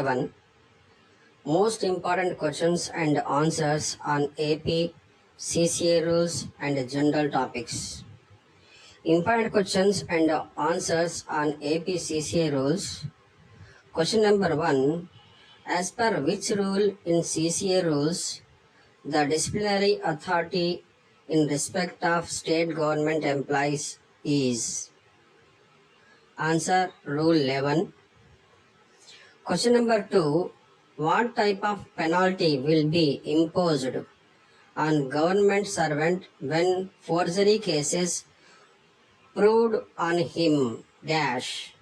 7. Most important questions and answers on AP, CCA rules and general topics. Important questions and answers on AP CCA rules. Question number 1. As per which rule in CCA rules, the disciplinary authority in respect of state government employees is? Answer: Rule 11. Question number 2. What type of penalty will be imposed on government servant when forgery cases proved on him? Dash.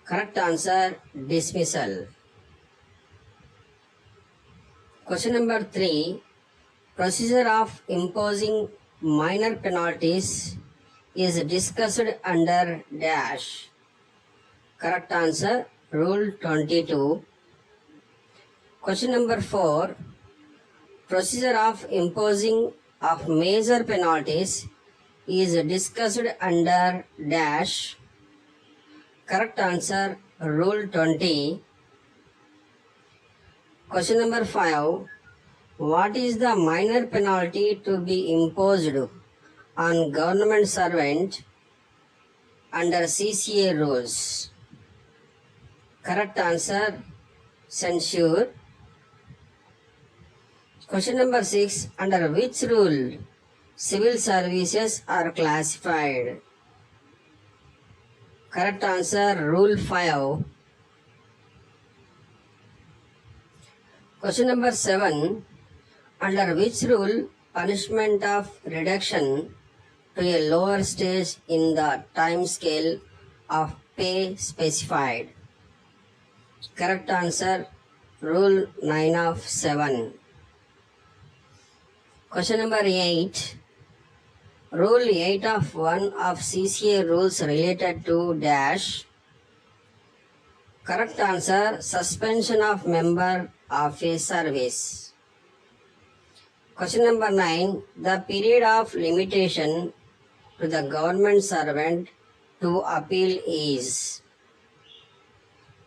Correct answer: dismissal. Question number 3. Procedure of imposing minor penalties is discussed under dash. Correct answer: Rule 22. Question number 4. Procedure of imposing of major penalties is discussed under dash. Correct answer: Rule 20. Question number 5. What is the minor penalty to be imposed on government servant under CCA rules? Correct answer: censure. Question number 6. Under which rule civil services are classified? Correct answer: Rule 5. Question number 7. Under which rule punishment of reduction to a lower stage in the time scale of pay specified? Correct answer: Rule 9 of 7. Question number 8. Rule 8 of 1 of CCA rules related to dash. Correct answer: suspension of member of a service. Question number 9. The period of limitation to the government servant to appeal is?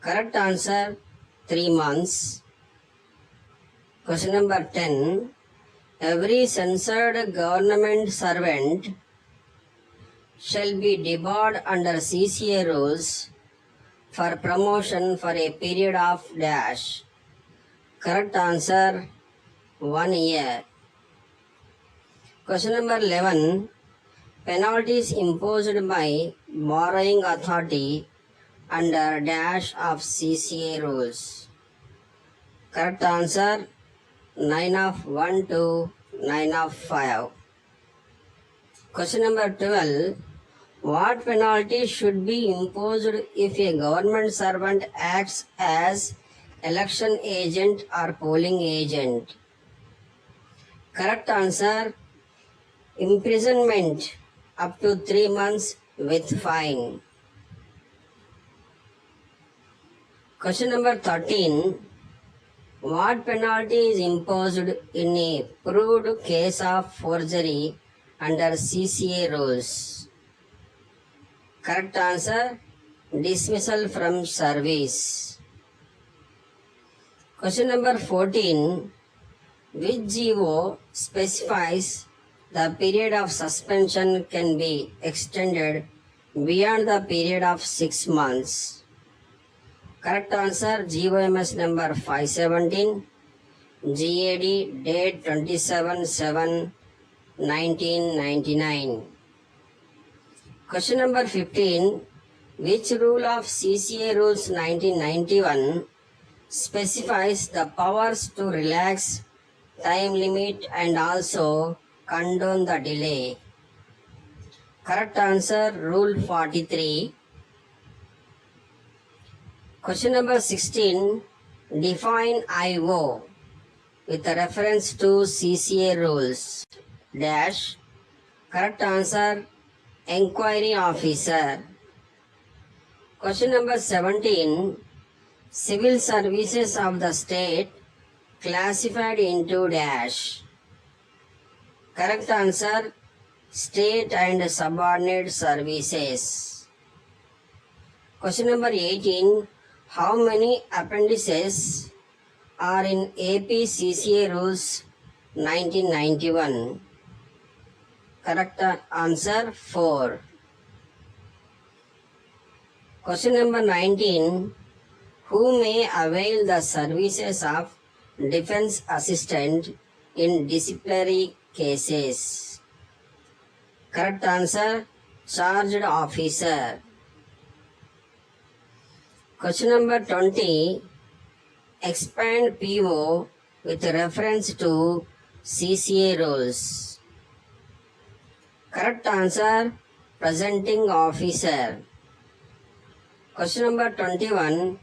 Correct answer: 3 months. Question number 10. Every censured government servant shall be debarred under CCA rules for promotion for a period of dash. Correct answer: 1 year. Question number 11. Penalties imposed by borrowing authority under dash of CCA rules. Correct answer: 9 of 1 to 9 of 5. Question number 12. What penalty should be imposed if a government servant acts as election agent or polling agent? Correct answer: imprisonment up to 3 months with fine. Question number 13. What penalty is imposed in a proved case of forgery under CCA rules? Correct answer: dismissal from service. Question number 14. Which GO specifies the period of suspension can be extended beyond the period of 6 months? Correct answer: GOMS number 517, GAD date 27/7/1999. Question number 15. Which rule of CCA rules 1991 specifies the powers to relax time limit and also condone the delay? Correct answer: Rule 43. Question number 16. Define IO with reference to CCA rules. Dash. Correct answer: Enquiry officer. Question number 17. Civil services of the state classified into dash. Correct answer: state and subordinate services. Question number 18. How many appendices are in APCCA rules 1991? Correct answer 4. Question number 19. Who may avail the services of defense assistant in disciplinary cases? Correct answer, charged officer. Question number 20. Expand PO with reference to CCA rules. Correct answer, presenting officer. Question number 21.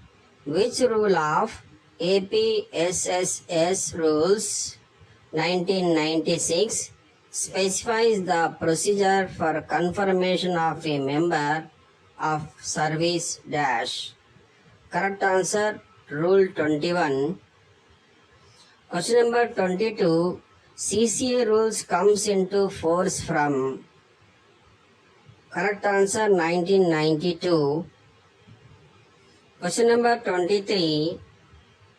Which rule of APSSS rules 1996 specifies the procedure for confirmation of a member of service dash? Correct answer, Rule 21. Question number 22. CCA rules comes into force from? Correct answer, 1992. Question number 23.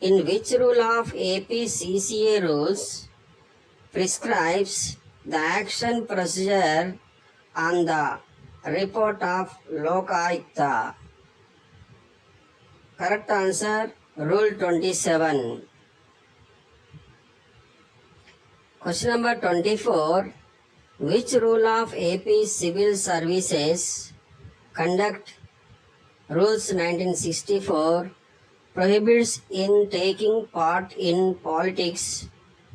In which rule of APCCA rules prescribes the action procedure on the report of Lokayukta? Correct answer, Rule 27. Question number 24. Which rule of AP Civil Services Conduct Rules 1964 prohibits in taking part in politics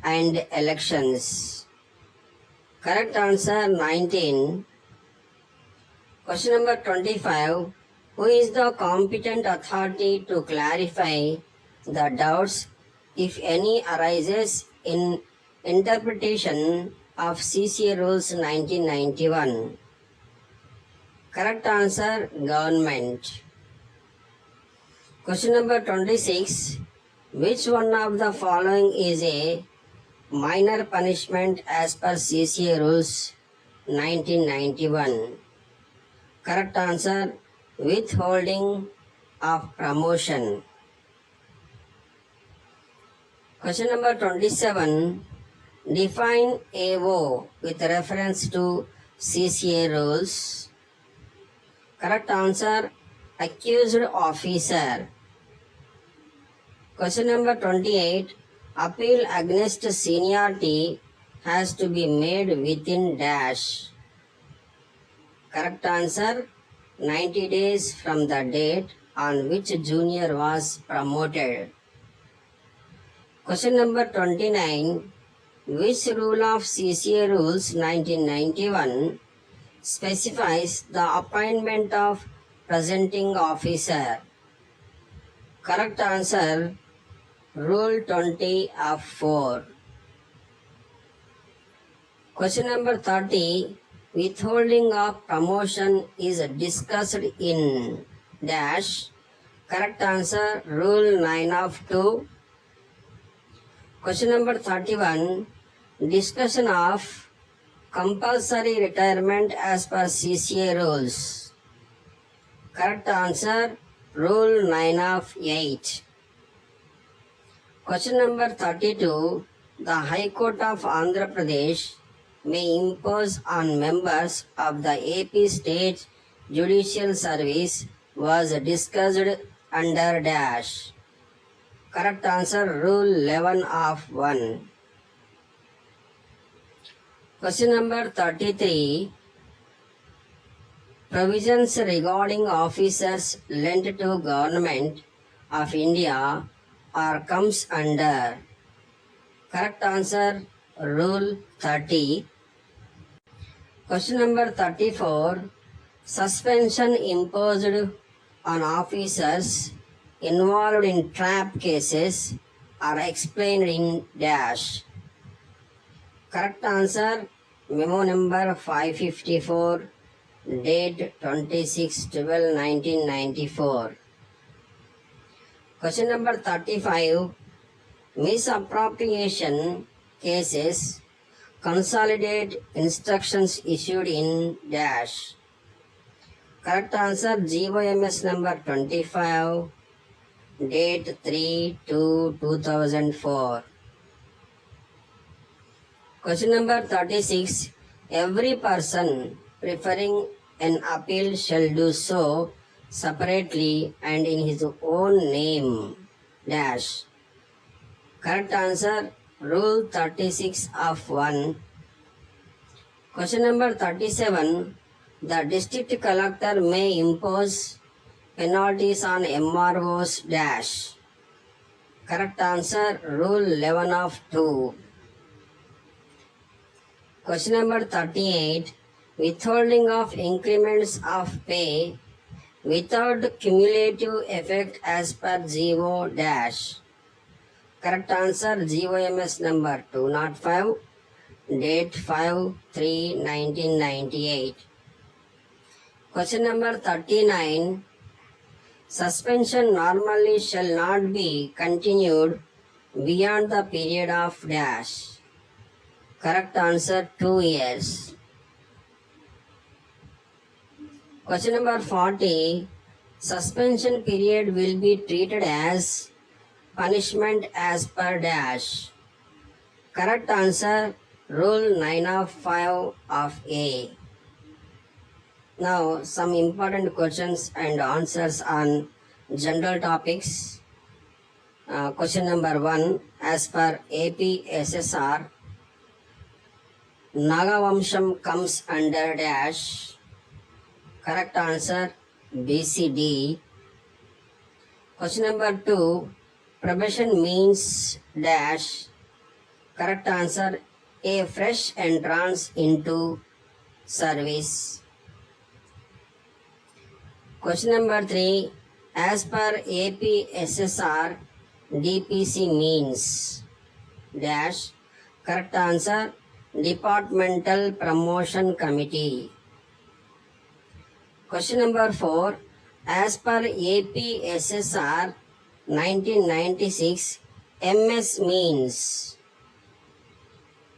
and elections? Correct answer, 19. Question number 25. Who is the competent authority to clarify the doubts, if any, arises in interpretation of CCA Rules 1991? Correct answer, government. Question number 26. Which one of the following is a minor punishment as per CCA Rules 1991? Correct answer, withholding of promotion. Question number 27. Define AO with reference to CCA rules. Correct answer, accused officer. Question number 28. Appeal against seniority has to be made within dash. Correct answer, 90 days from the date on which junior was promoted. Question number 29. Which rule of CCA Rules 1991 specifies the appointment of presenting officer? Correct answer, Rule 20 of 4. Question number 30. Withholding of promotion is discussed in dash. Correct answer, Rule 9 of 2. Question number 31. Discussion of compulsory retirement as per CCA rules. Correct answer, Rule 9 of 8. Question number 32. The High Court of Andhra Pradesh may impose on members of the AP State Judicial Service was discussed under dash. Correct answer, Rule 11 of 1. Question number 33. Provisions regarding officers lent to Government of India or comes under? Correct answer, Rule 30. Question number 34. Suspension imposed on officers involved in trap cases are explained in dash. Correct answer, memo number 554, date 26/12/1994. Question number 35. Misappropriation cases consolidate instructions issued in dash. Correct answer, GOMS number 25, date 3/2/2004. Question number 36. Every person preferring an appeal shall do so separately and in his own name. Dash. Correct answer, Rule 36 of 1. Question number 37. The district collector may impose penalties on MROs. Dash. Correct answer, Rule 11 of 2. Question number 38. Withholding of increments of pay without cumulative effect as per GO dash. Correct answer, GOMS number 205, date 5/3/1998. Question number 39. Suspension normally shall not be continued beyond the period of dash. Correct answer, 2 years. Question number 40. Suspension period will be treated as punishment as per dash. Correct answer, Rule 9 of 5 of A. Now, some important questions and answers on general topics. Question number 1. As per APSSR, Nagavamsham comes under dash. Correct answer, BCD. Question number 2. Probation means dash. Correct answer, a fresh entrance into service. Question number 3. As per APSSR, DPC means dash. Correct answer, Departmental Promotion Committee. Question number 4. As per APSSR 1996, MS means.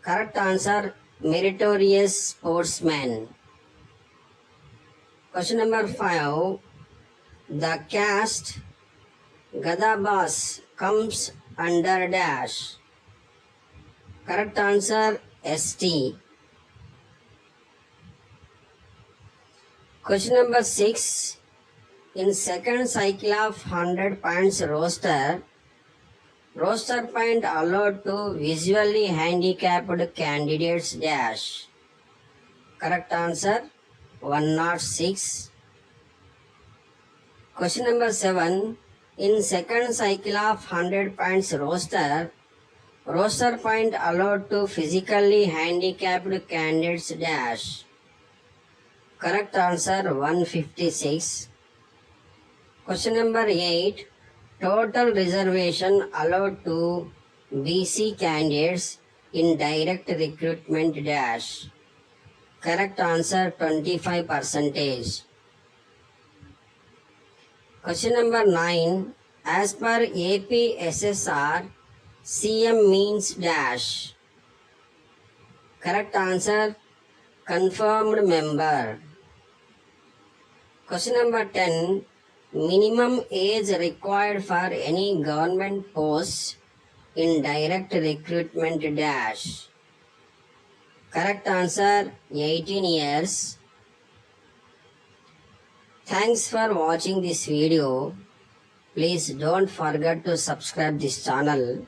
Correct answer, Meritorious Sportsman. Question number 5. The caste Gadabas comes under dash. Correct answer, ST. Question number 6. In second cycle of 100 points roster point allowed to visually handicapped candidates dash. Correct answer, 106. Question number 7. In second cycle of 100 points roster point allowed to physically handicapped candidates dash. Correct answer, 156. Question number 8. Total reservation allowed to BC candidates in direct recruitment dash. Correct answer, 25%. Question number 9. As per APSSR, CM means dash. Correct answer, confirmed member. Question number 10. Minimum age required for any government post in direct recruitment dash. Correct answer, 18 years. Thanks for watching this video. Please don't forget to subscribe this channel,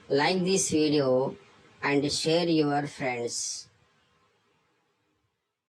like this video and share your friends.